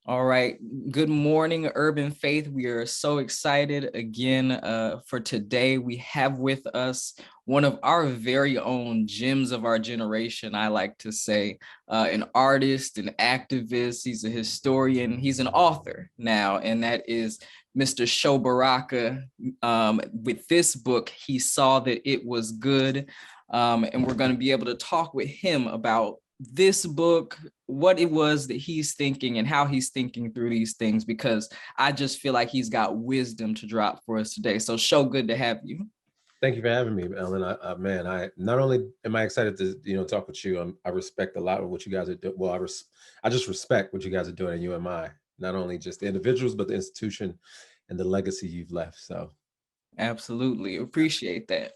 All right. Good morning, Urban Faith. We are so excited again for today. We have with us one of our very own gems of our generation, I like to say, an artist, an activist. He's a historian. He's an author now, and that is Mr. Sho Baraka. With this book, he saw that it was good, and we're going to be able to talk with him about this book, what it was that he's thinking and how he's thinking through these things, because I just feel like he's got wisdom to drop for us today. So Sho, good to have you. Thank you for having me, Ellen. I not only am I excited to talk with you. I respect a lot of what you guys are doing. Well, I just respect what you guys are doing at UMI. Not only just the individuals, but the institution and the legacy you've left. So, Absolutely appreciate that.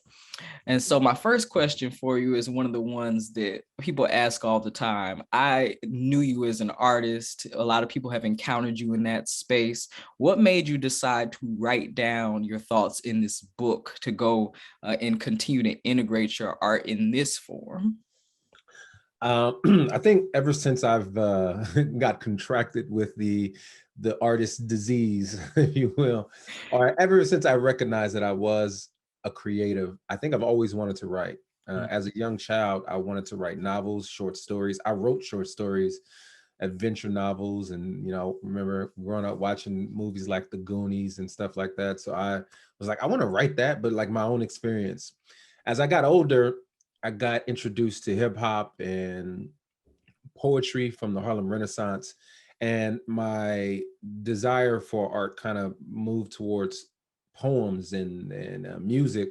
And so my first question for you is one of the ones that people ask all the time. I knew you as an artist. A lot of people have encountered you in that space. What made you decide to write down your thoughts in this book to go and continue to integrate your art in this form? I think ever since I've got contracted with the artist disease, if you will, or ever since I recognized that I was a creative, I think I've always wanted to write. As a young child, I wanted to write novels, short stories. I wrote short stories, adventure novels, and remember growing up watching movies like The Goonies and stuff like that. So I was like, I want to write that, but like my own experience. As I got older, I got introduced to hip hop and poetry from the Harlem Renaissance, and my desire for art kind of moved towards poems and music.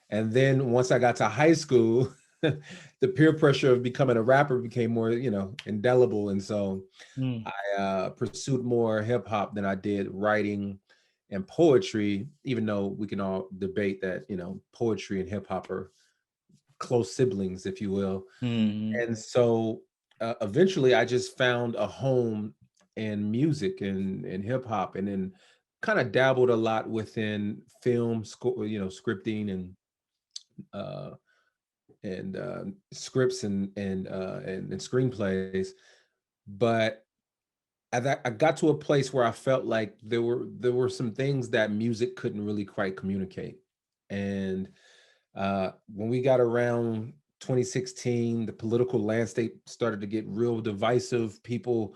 And then once I got to high school, the peer pressure of becoming a rapper became more, indelible, and so Mm. I pursued more hip hop than I did writing and poetry. Even though we can all debate that, poetry and hip hop are close siblings, if you will. Mm. And so eventually I just found a home in music and hip hop, and then kind of dabbled a lot within film, scripting uh, and scripts and screenplays. But I got to a place where I felt like there were some things that music couldn't really quite communicate. And when we got around 2016, the political landscape started to get real divisive. People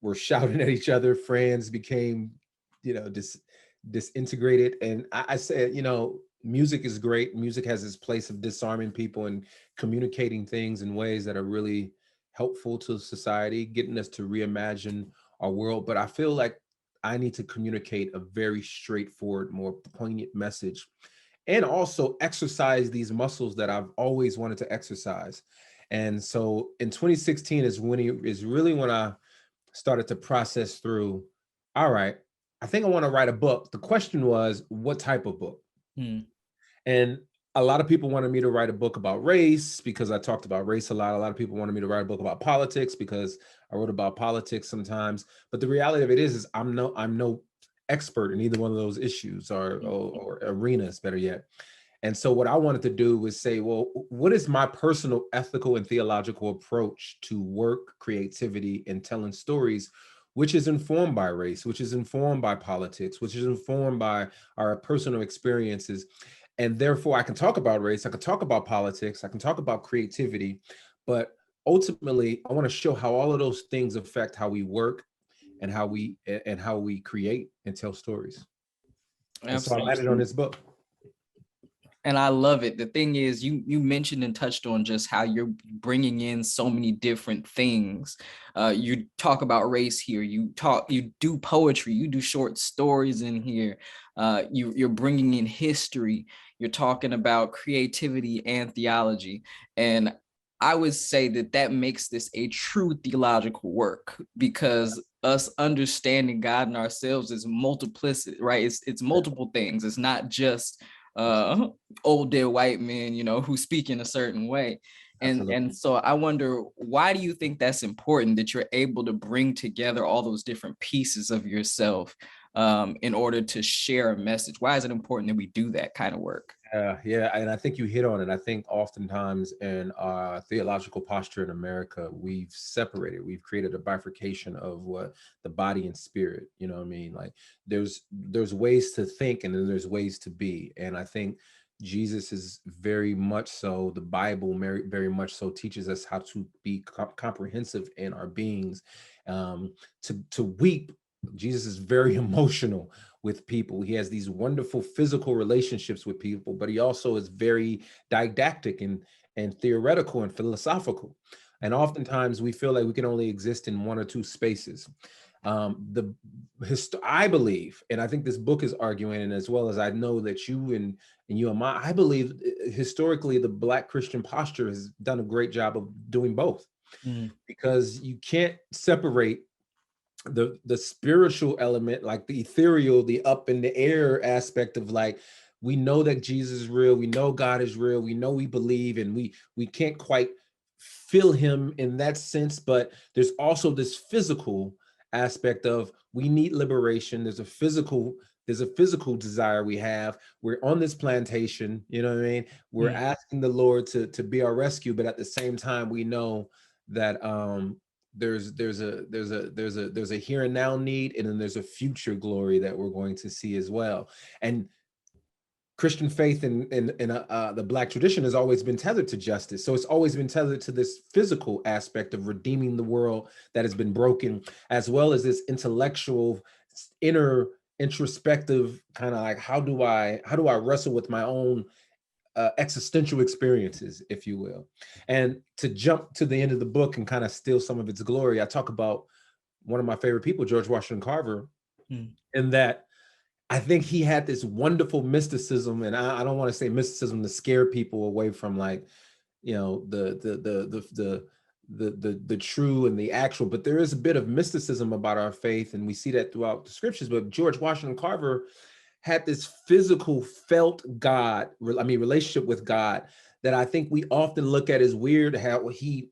were shouting at each other. Friends became, disintegrated. And I said, music is great. Music has its place of disarming people and communicating things in ways that are really helpful to society, getting us to reimagine our world. But I feel like I need to communicate a very straightforward, more poignant message, and also exercise these muscles that I've always wanted to exercise. And so in 2016 is really when I started to process through, all right, I think I want to write a book. The question was, what type of book? Mm. And a lot of people wanted me to write a book about race because I talked about race a lot. A lot of people wanted me to write a book about politics because I wrote about politics sometimes. But the reality of it is I'm no expert in either one of those issues or arenas, better yet. And so what I wanted to do was say, well, what is my personal ethical and theological approach to work, creativity, and telling stories, which is informed by race, which is informed by politics, which is informed by our personal experiences. And therefore, I can talk about race, I can talk about politics, I can talk about creativity, but ultimately, I want to show how all of those things affect how we work and how we create and tell stories. And so I landed on Absolutely. this book. And I love it. The thing is, you mentioned and touched on just how you're bringing in so many different things. You talk about race here. You do poetry. You do short stories in here. You're bringing in history. You're talking about creativity and theology. And I would say that that makes this a true theological work, because us understanding God and ourselves is multiplicity, right? It's multiple things. It's not just old dead white men, who speak in a certain way. Absolutely. And so I wonder, why do you think that's important, that you're able to bring together all those different pieces of yourself in order to share a message? Why is it important that we do that kind of work? Yeah, and I think you hit on it. I think oftentimes in our theological posture in America, we've separated, we've created a bifurcation of what the body and spirit, you know what I mean? Like there's ways to think and then there's ways to be. And I think Jesus is very much so, the Bible very much so teaches us how to be comprehensive in our beings, to weep. Jesus is very emotional with people. He has these wonderful physical relationships with people, but he also is very didactic and theoretical and philosophical. And oftentimes we feel like we can only exist in one or two spaces. I believe, and I think this book is arguing, and as well as I know that you and you and I believe historically the Black Christian posture has done a great job of doing both, because you can't separate the spiritual element, like the ethereal, the up in the air aspect of, like, we know that Jesus is real, we know God is real, we know, we believe, and we can't quite feel him in that sense, but there's also this physical aspect of, we need liberation. There's a physical desire we have. We're on this plantation, you know what I mean? We're asking the Lord to be our rescue, but at the same time we know that there's a here and now need, and then there's a future glory that we're going to see as well. And Christian faith in the Black tradition has always been tethered to justice. So it's always been tethered to this physical aspect of redeeming the world that has been broken, as well as this intellectual, inner, introspective kind of like, how do I wrestle with my own existential experiences, if you will. And to jump to the end of the book and kind of steal some of its glory, I talk about one of my favorite people, George Washington Carver, in that I think he had this wonderful mysticism, and I don't want to say mysticism to scare people away from, like, you know, the true and the actual, but there is a bit of mysticism about our faith, and we see that throughout the scriptures. But George Washington Carver had this physical, felt relationship with God, that I think we often look at as weird. How he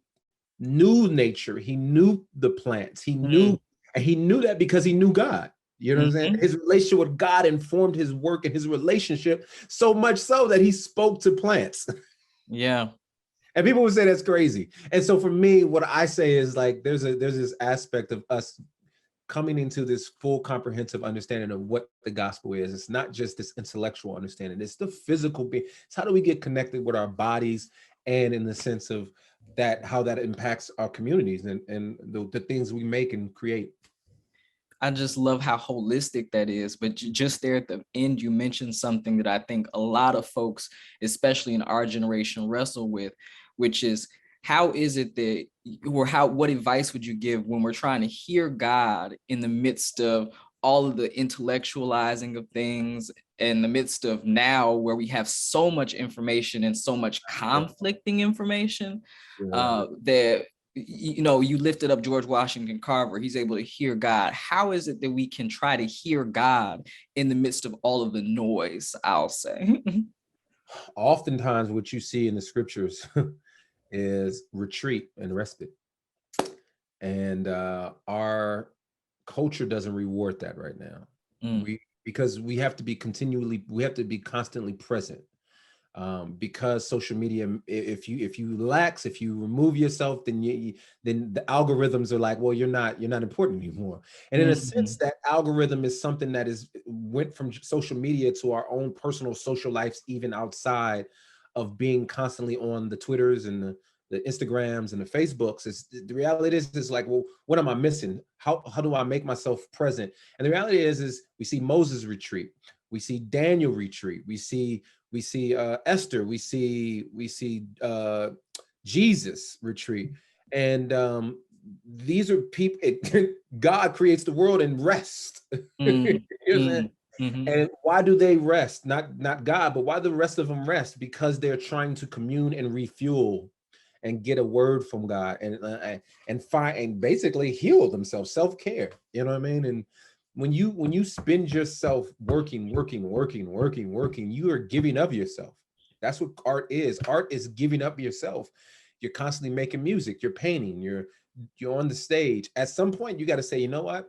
knew nature, he knew the plants, he knew that because he knew God. You know what I'm saying? His relationship with God informed his work and his relationship, so much so that he spoke to plants. Yeah. And people would say that's crazy. And so for me, what I say is, like, there's this aspect of us coming into this full comprehensive understanding of what the gospel is. It's not just this intellectual understanding, it's the physical being. It's how do we get connected with our bodies, and in the sense of that, how that impacts our communities and the things we make and create. I just love how holistic that is. But just there at the end, you mentioned something that I think a lot of folks, especially in our generation, wrestle with, which is, how is it that, or what advice would you give when we're trying to hear God in the midst of all of the intellectualizing of things, in the midst of now where we have so much information and so much conflicting information, that, you know, you lifted up George Washington Carver, he's able to hear God. How is it that we can try to hear God in the midst of all of the noise, I'll say? Oftentimes what you see in the scriptures is retreat and respite. And our culture doesn't reward that right now. Because we have to be constantly present. Because social media, if you remove yourself, then then the algorithms are like, well, you're not important anymore. And in a sense, that algorithm is something that went from social media to our own personal social lives, even outside of being constantly on the Twitters and the Instagrams and the Facebooks. The reality is like, well, what am I missing? How do I make myself present? And the reality is we see Moses retreat, we see Daniel retreat, we see Esther, we see Jesus retreat. And these are people, God creates the world and rest. You know, and why do they rest? Not God, but why the rest of them rest? Because they're trying to commune and refuel and get a word from God, and find and basically heal themselves, self-care. You know what I mean? And when you spend yourself working, you are giving up yourself. That's what art is. Art is giving up yourself. You're constantly making music, you're painting, you're on the stage. At some point, you got to say, you know what?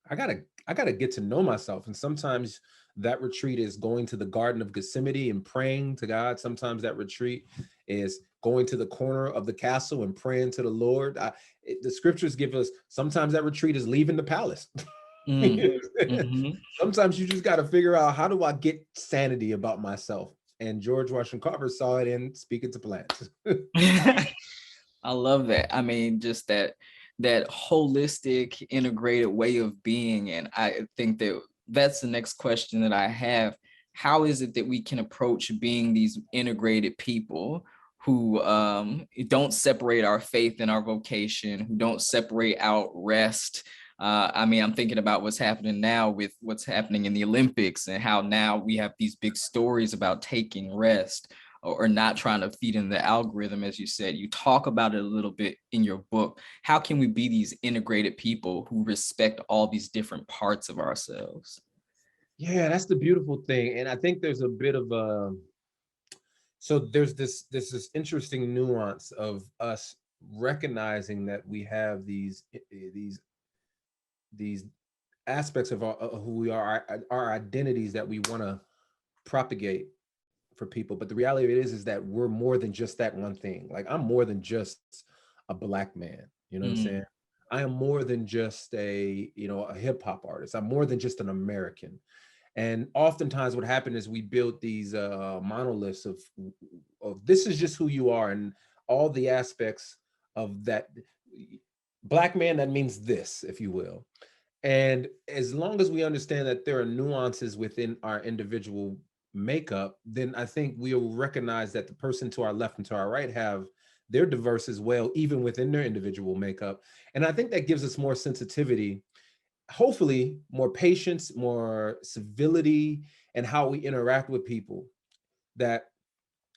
I gotta get to know myself. And sometimes that retreat is going to the Garden of Gethsemane and praying to God. Sometimes that retreat is going to the corner of the castle and praying to the Lord. The scriptures give us, sometimes that retreat is leaving the palace. Mm-hmm. Sometimes you just got to figure out, how do I get sanity about myself? And George Washington Carver saw it in Speaking to Plants. I love that. I mean, just that holistic, integrated way of being. And I think that's the next question that I have. How is it that we can approach being these integrated people who don't separate our faith and our vocation, who don't separate out rest? I mean, I'm thinking about what's happening now with what's happening in the Olympics, and how now we have these big stories about taking rest, or not trying to feed in the algorithm. As you said, you talk about it a little bit in your book. How can we be these integrated people who respect all these different parts of ourselves? Yeah, that's the beautiful thing. And I think there's a bit of a, so there's this interesting nuance of us recognizing that we have these aspects of who we are, our identities that we want to propagate for people. But the reality of it is that we're more than just that one thing. Like, I'm more than just a Black man. You know what I'm saying? I am more than just a hip hop artist. I'm more than just an American. And oftentimes what happened is we built these monoliths of this is just who you are, and all the aspects of that Black man, that means this, if you will. And as long as we understand that there are nuances within our individual makeup, then I think we'll recognize that the person to our left and to our right have their diverse as well, even within their individual makeup. And I think that gives us more sensitivity, hopefully more patience, more civility, and how we interact with people that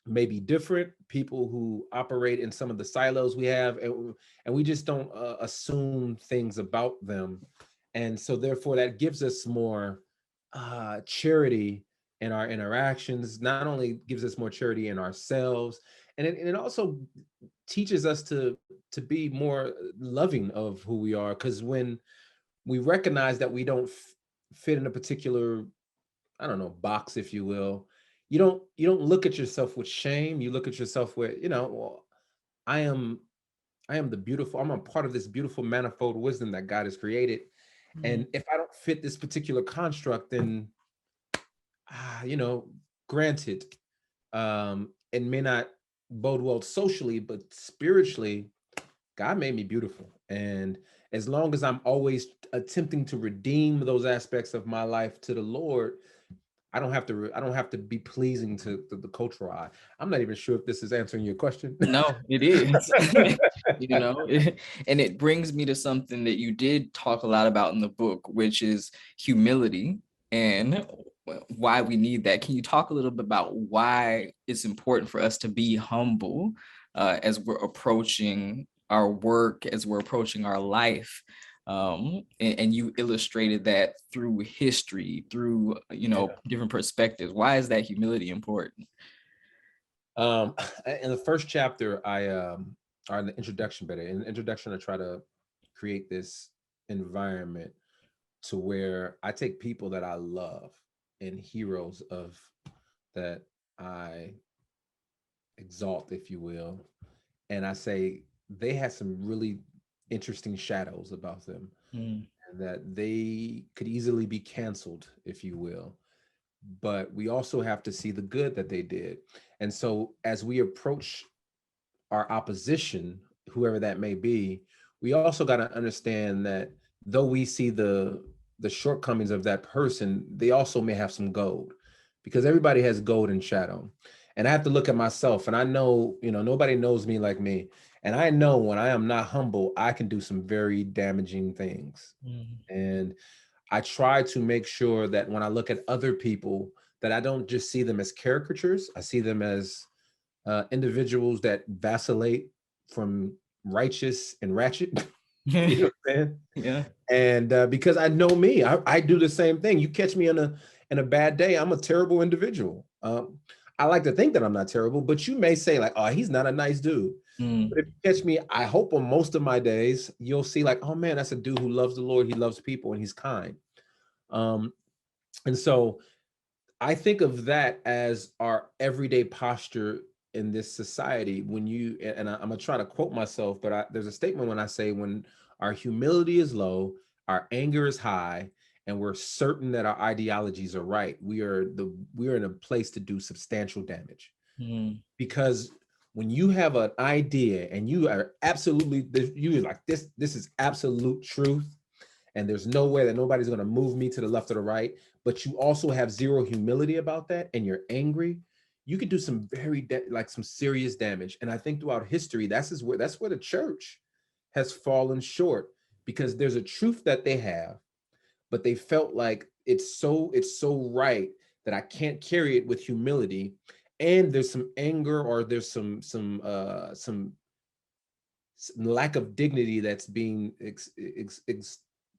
may be different, people who operate in some of the silos we have, and we just don't assume things about them. And so therefore that gives us more charity in our interactions, not only gives us more charity in ourselves, and it also teaches us to be more loving of who we are. Because when we recognize that we don't fit in a particular, I don't know, box, if you will, you don't look at yourself with shame. You look at yourself with, well, I am the beautiful, I'm a part of this beautiful manifold wisdom that God has created. And if I don't fit this particular construct, then granted, it may not bode well socially, but spiritually, God made me beautiful. And as long as I'm always attempting to redeem those aspects of my life to the Lord, I don't have to be pleasing to the cultural eye. I'm not even sure if this is answering your question. No, it is. And it brings me to something that you did talk a lot about in the book, which is humility and why we need that. Can you talk a little bit about why it's important for us to be humble as we're approaching our work, as we're approaching our life? And you illustrated that through history, through different perspectives. Why is that humility important? In the first chapter, or in the introduction, I try to create this environment to where I take people that I love and heroes of that I exalt, if you will, and I say they had some really interesting shadows about them, and that they could easily be canceled, if you will. But we also have to see the good that they did. And so as we approach our opposition, whoever that may be, we also got to understand that though we see the shortcomings of that person, they also may have some gold, because everybody has gold and shadow. And I have to look at myself, and I know, nobody knows me like me. And I know when I am not humble, I can do some very damaging things. And I try to make sure that when I look at other people, that I don't just see them as caricatures. I see them as individuals that vacillate from righteous and ratchet. You know what I'm saying? Yeah. And because I know me, I do the same thing. You catch me in a bad day, I'm a terrible individual. I like to think that I'm not terrible, but you may say like, oh, he's not a nice dude. But if you catch me, I hope on most of my days, you'll see like, oh man, that's a dude who loves the Lord. He loves people and he's kind. And so I think of that as our everyday posture in this society. When you, and I'm gonna try to quote myself, but there's a statement when I say, when our humility is low, our anger is high, and we're certain that our ideologies are right, we are in a place to do substantial damage. Mm, Because when you have an idea and you are absolutely, you are like, this is absolute truth, and there's no way that nobody's going to move me to the left or the right, but you also have zero humility about that, and you're angry, you could do some like some serious damage. And I think throughout history, that's where the church has fallen short, because there's a truth that they have, but they felt like it's so right that I can't carry it with humility, and there's some anger, or there's some lack of dignity that's being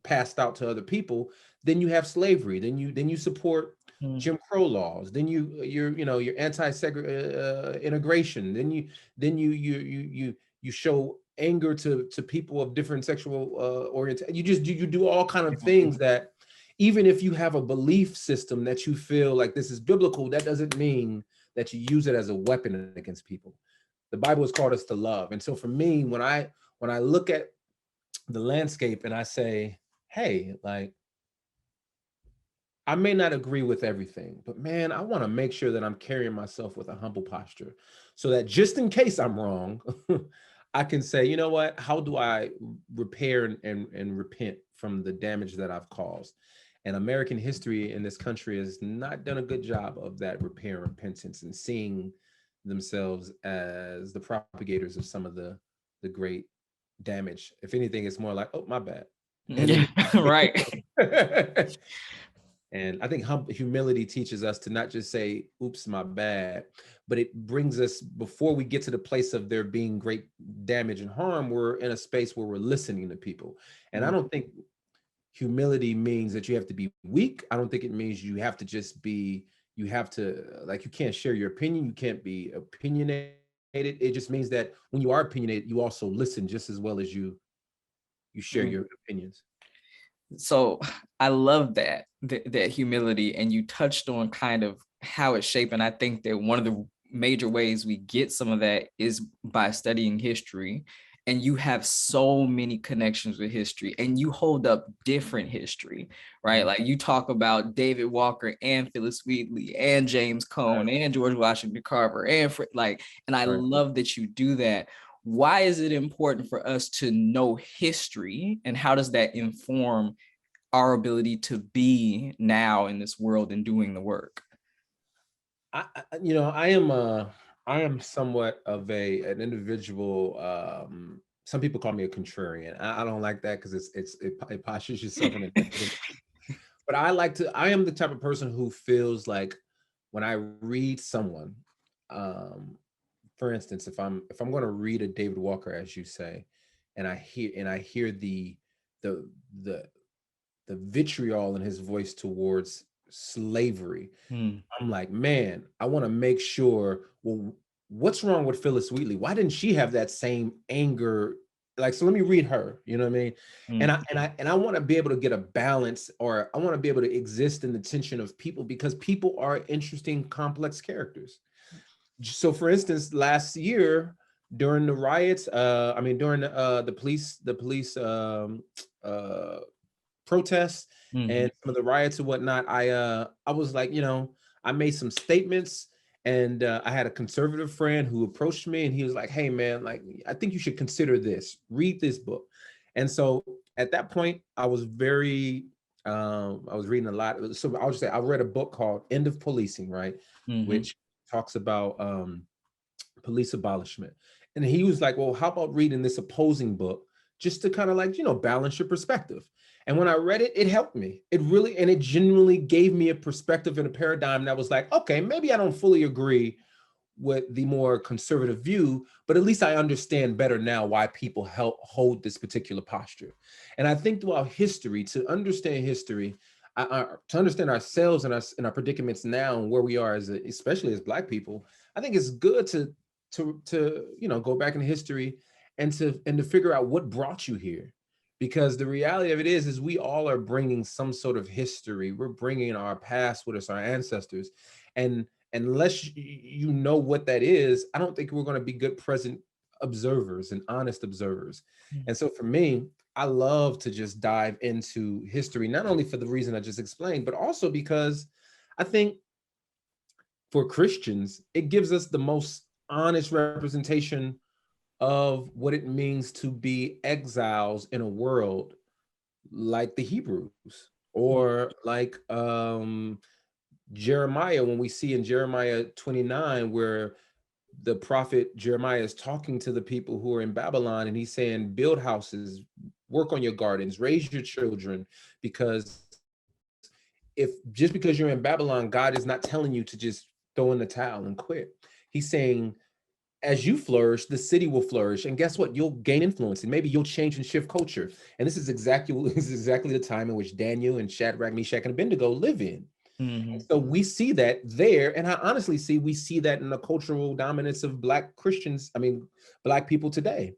passed out to other people. Then you have slavery. Then you support mm, Jim Crow laws. Then you're anti integration. Then you show anger to people of different sexual orientation. You do all kind of things that, even if you have a belief system that you feel like this is biblical, that doesn't mean that you use it as a weapon against people. The Bible has called us to love. And so for me, when I look at the landscape and I say, hey, like, I may not agree with everything, but man, I want to make sure that I'm carrying myself with a humble posture, so that just in case I'm wrong, I can say, you know what, how do I repair and repent from the damage that I've caused? And American history in this country has not done a good job of that repair and repentance, and seeing themselves as the propagators of some of the great damage. If anything, it's more like, oh, my bad. And yeah, then right. and I think humility teaches us to not just say, oops, my bad, but it brings us, before we get to the place of there being great damage and harm, we're in a space where we're listening to people. And I Mm, don't think humility means that you have to be weak. I don't think it means you have to just be, you have to, like, you can't share your opinion. You can't be opinionated. It just means that when you are opinionated, you also listen just as well as you share mm. your opinions. So I love that humility, and you touched on kind of how it's shaped. And I think that one of the major ways we get some of that is by studying history. And you have so many connections with history, and you hold up different history, right? Mhm. Like you talk about David Walker and Phyllis Wheatley and James Right, Cone and George Washington Carver and and I right. love that you do that. Why is it important for us to know history, and how does that inform our ability to be now in this world and doing the work? I am somewhat of an individual. Some people call me a contrarian. I don't like that, because it postures yourself in a negative. But I am the type of person who feels like, when I read someone, um, for instance, if I'm going to read a David Walker, as you say, and I hear the the the vitriol in his voice towards slavery, Mm, I'm like, man, I want to make sure, well, what's wrong with Phyllis Wheatley? Why didn't she have that same anger? Like, so let me read her, you know what I mean? And mm, I want to be able to get a balance, or I want to be able to exist in the tension of people, because people are interesting, complex characters. So for instance, last year during the riots, during the police uh protests mhm, and some of the riots and whatnot, I was like, I made some statements, and I had a conservative friend who approached me, and he was like, hey man, like, I think you should consider this, read this book. And so at that point, I was reading a lot. So I'll just say I read a book called End of Policing, right? mhm, Which talks about police abolishment. And he was like, well, how about reading this opposing book, just to kind of, like, balance your perspective. And when I read it, it helped me. It genuinely gave me a perspective and a paradigm that was like, okay, maybe I don't fully agree with the more conservative view, but at least I understand better now why people hold this particular posture. And I think throughout history, to understand history, to understand ourselves and our predicaments now, and where we are especially as Black people, I think it's good to go back in history, and to figure out what brought you here. Because the reality of it is we all are bringing some sort of history. We're bringing our past with us, our ancestors. And unless you know what that is, I don't think we're going to be good present observers and honest observers. And so for me, I love to just dive into history, not only for the reason I just explained, but also because I think for Christians, it gives us the most honest representation of what it means to be exiles in a world like the Hebrews, or like Jeremiah, when we see in Jeremiah 29 where the prophet Jeremiah is talking to the people who are in Babylon, and he's saying, build houses, work on your gardens, raise your children, because if just because you're in Babylon, God is not telling you to just throw in the towel and quit. He's saying, as you flourish, the city will flourish. And guess what? You'll gain influence, and maybe you'll change and shift culture. And this is exactly the time in which Daniel and Shadrach, Meshach, and Abednego live in. Mm-hmm. So we see that there. And I honestly we see that in the cultural dominance of Black Christians. I mean, Black people today.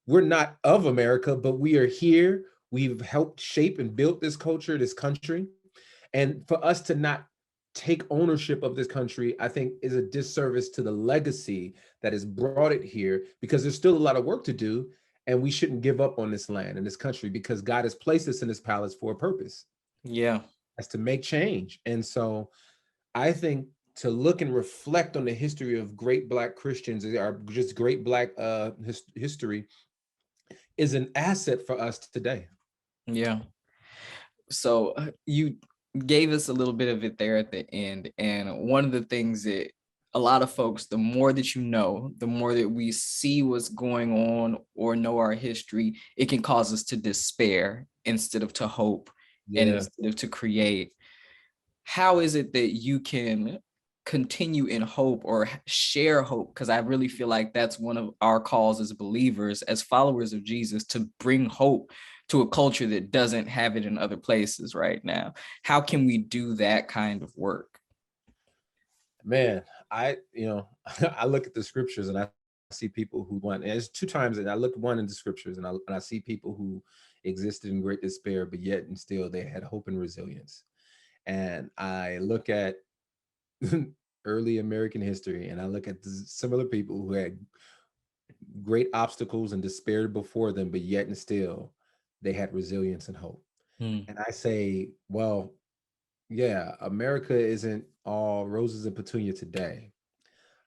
We're not of America, but we are here. We've helped shape and built this culture, this country. And for us to not take ownership of this country, I think is a disservice to the legacy that has brought it here, because there's still a lot of work to do. And we shouldn't give up on this land and this country, because God has placed us in this palace for a purpose. Yeah. That's to make change. And so I think to look and reflect on the history of great Black Christians, or just great Black history, is an asset for us today. Yeah. So you gave us a little bit of it there at the end. And one of the things that a lot of folks, the more that you know, the more that we see what's going on or know our history, it can cause us to despair instead of to hope, and Yeah. instead of to create. How is it that you can continue in hope or share hope? Because I really feel like that's one of our calls as believers, as followers of Jesus, to bring hope to a culture that doesn't have it in other places right now. How can we do that kind of work? Man, I look at the scriptures and I see people who went, and it's two times that I look one in the scriptures, and I see people who existed in great despair, but yet and still they had hope and resilience. And I look at early American history, and I look at the similar people who had great obstacles and despaired before them, but yet and still they had resilience and hope. Mm, And I say, well, yeah, America isn't all roses and petunia today.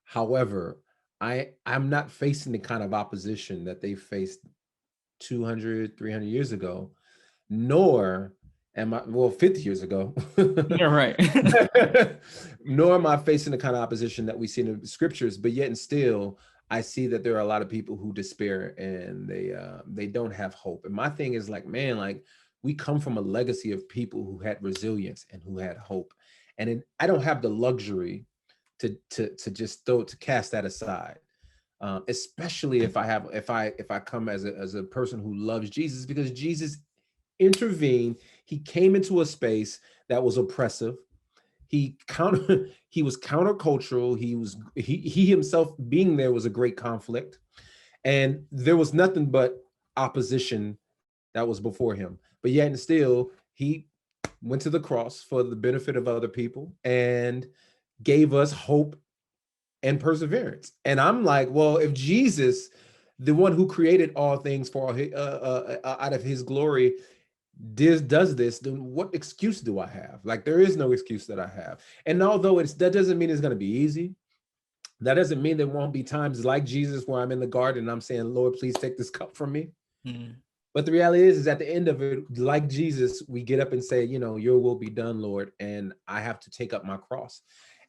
However, I'm not facing the kind of opposition that they faced 200, 300 years ago, nor am I, well, 50 years ago, yeah, right. nor am I facing the kind of opposition that we see in the scriptures, but yet and still, I see that there are a lot of people who despair, and they don't have hope. And my thing is like, man, like, we come from a legacy of people who had resilience and who had hope. I don't have the luxury to just to cast that aside. Especially if I come as a person who loves Jesus, because Jesus intervened. He came into a space that was oppressive. He was countercultural. He himself being there was a great conflict, and there was nothing but opposition that was before him. But yet and still, he went to the cross for the benefit of other people and gave us hope and perseverance. And I'm like, well, if Jesus, the one who created all things for out of his glory, does this, then what excuse do I have? Like, there is no excuse that I have. And although that doesn't mean it's going to be easy. That doesn't mean there won't be times like Jesus where I'm in the garden and I'm saying, Lord, please take this cup from me. Mm, But the reality is at the end of it, like Jesus, we get up and say, your will be done, Lord. And I have to take up my cross.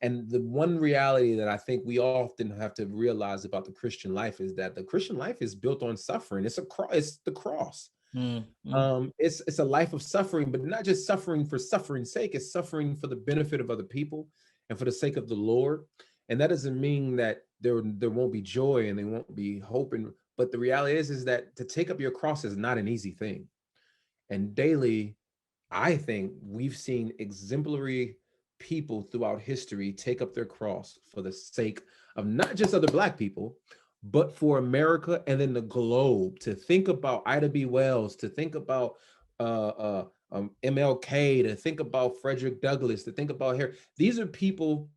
And the one reality that I think we often have to realize about the Christian life is that the Christian life is built on suffering. It's the cross. mm, mm. It's a life of suffering, but not just suffering for suffering's sake. It's suffering for the benefit of other people and for the sake of the Lord. And that doesn't mean that there won't be joy and there won't be hope. But the reality is that to take up your cross is not an easy thing. And daily, I think we've seen exemplary people throughout history take up their cross for the sake of not just other Black people, but for America and then the globe, to think about Ida B. Wells, to think about MLK, to think about Frederick Douglass, to think about Harry. These are people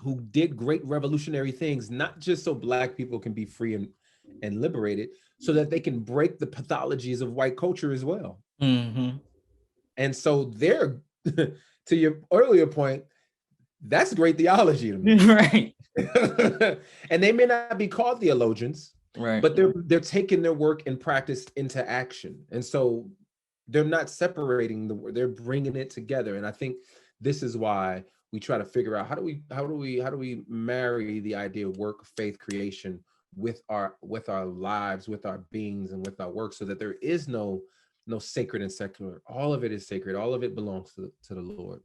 who did great revolutionary things, not just so Black people can be free and liberated, so that they can break the pathologies of white culture as well. Mm-hmm. And so they're, to your earlier point, that's great theology to me. Right. And they may not be called theologians, Right. but they're taking their work and practice into action. And so they're not separating the word, they're bringing it together. And I think this is why we try to figure out how do we marry the idea of work, faith, creation with our lives, with our beings, and with our work, so that there is no sacred and secular. All of it is sacred. All of it belongs to the Lord.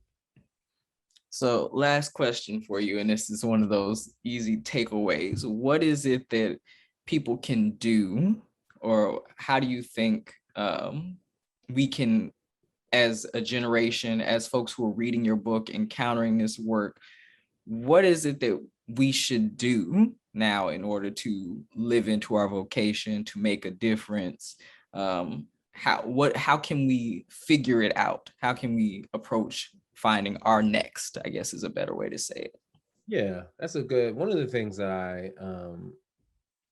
So last question for you, and this is one of those easy takeaways. What is it that people can do, or how do you think we can, as a generation, as folks who are reading your book, encountering this work, what is it that we should do now in order to live into our vocation, to make a difference? How can we figure it out? How can we approach finding our next, I guess is a better way to say it. Yeah, that's a good one. Of the things that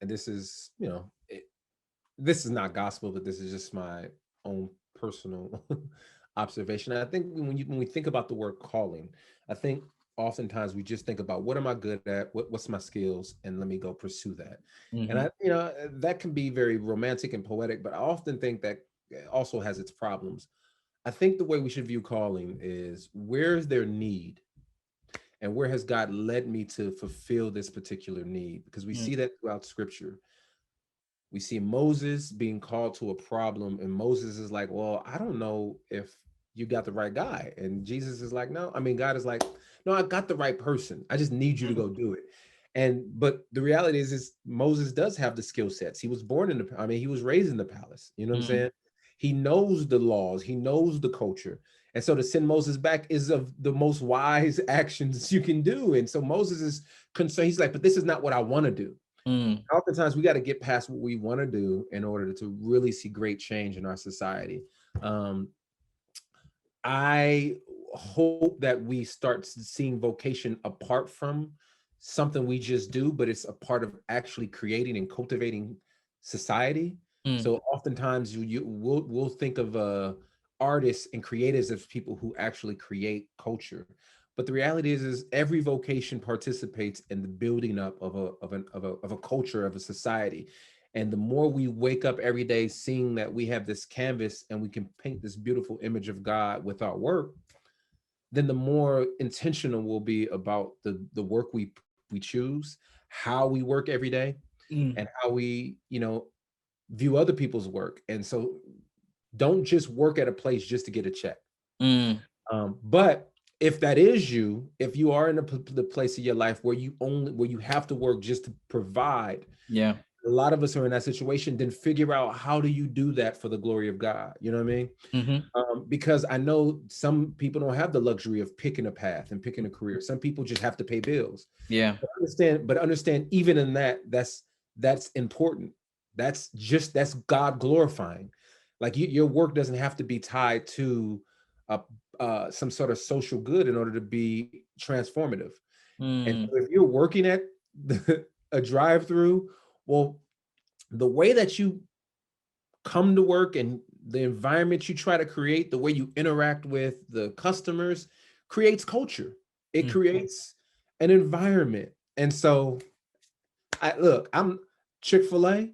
and this is, this is not gospel, but this is just my own personal observation. I think when we think about the word calling, I think oftentimes we just think about, what am I good at? What's my skills? And let me go pursue that. Mm-hmm. And that can be very romantic and poetic, but I often think that also has its problems. I think the way we should view calling is, where is their need? And where has God led me to fulfill this particular need? Because we see that throughout scripture. We see Moses being called to a problem, and Moses is like, well, I don't know if you got the right guy. And Jesus is like, no, I mean, God is like, no, I got the right person. I just need you to go do it. But the reality is Moses does have the skill sets. He was born he was raised in the palace. You know what I'm saying? He knows the laws, he knows the culture. And so to send Moses back is of the most wise actions you can do. And so Moses is concerned. He's like, but this is not what I want to do. Oftentimes we got to get past what we want to do in order to really see great change in our society. I hope that we start seeing vocation apart from something we just do, but it's a part of actually creating and cultivating society. So oftentimes we'll think of artists and creatives as people who actually create culture. But the reality is every vocation participates in the building up of a culture, of a society. And the more we wake up every day seeing that we have this canvas and we can paint this beautiful image of God with our work, then the more intentional we'll be about the work we choose, how we work every day, and how we, view other people's work. And so don't just work at a place just to get a check. But if that is you, if you are in the place of your life where you have to work just to provide, a lot of us are in that situation, then figure out, how do you do that for the glory of God? You know what I mean? Because I know some people don't have the luxury of picking a path and picking a career. Some people just have to pay bills. But understand even in that's important. That's God glorifying. Like your work doesn't have to be tied to some sort of social good in order to be transformative. And so if you're working at a drive-through, well, the way that you come to work and the environment you try to create, the way you interact with the customers, creates culture. It creates an environment. And so I'm Chick-fil-A.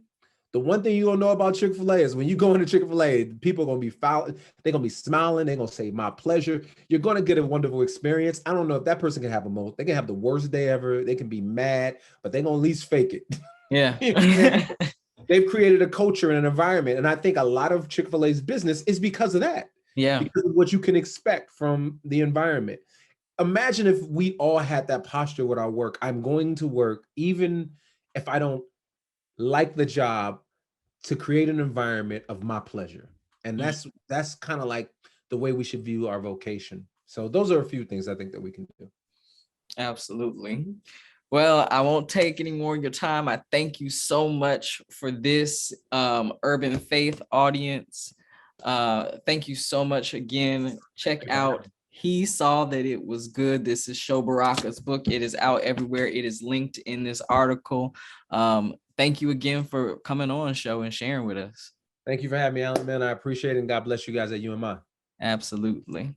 The one thing you're gonna know about Chick-fil-A is when you go into Chick-fil-A, people are gonna be they're gonna be smiling, they're gonna say, my pleasure. You're gonna get a wonderful experience. I don't know if that person can have they can have the worst day ever, they can be mad, but they're gonna at least fake it. They've created a culture and an environment. And I think a lot of Chick-fil-A's business is because of that. Because of what you can expect from the environment. Imagine if we all had that posture with our work. I'm going to work, even if I don't like the job, to create an environment of my pleasure. And that's kind of like the way we should view our vocation. So those are a few things I think that we can do. Absolutely. Well, I won't take any more of your time. I thank you so much for this, Urban Faith audience. Thank you so much again. Check out He Saw That It Was Good. This is Sho Baraka's book. It is out everywhere. It is linked in this article. Thank you again for coming on, Sho, and sharing with us. Thank you for having me, Alan, man. I appreciate it, and God bless you guys at UMI. Absolutely.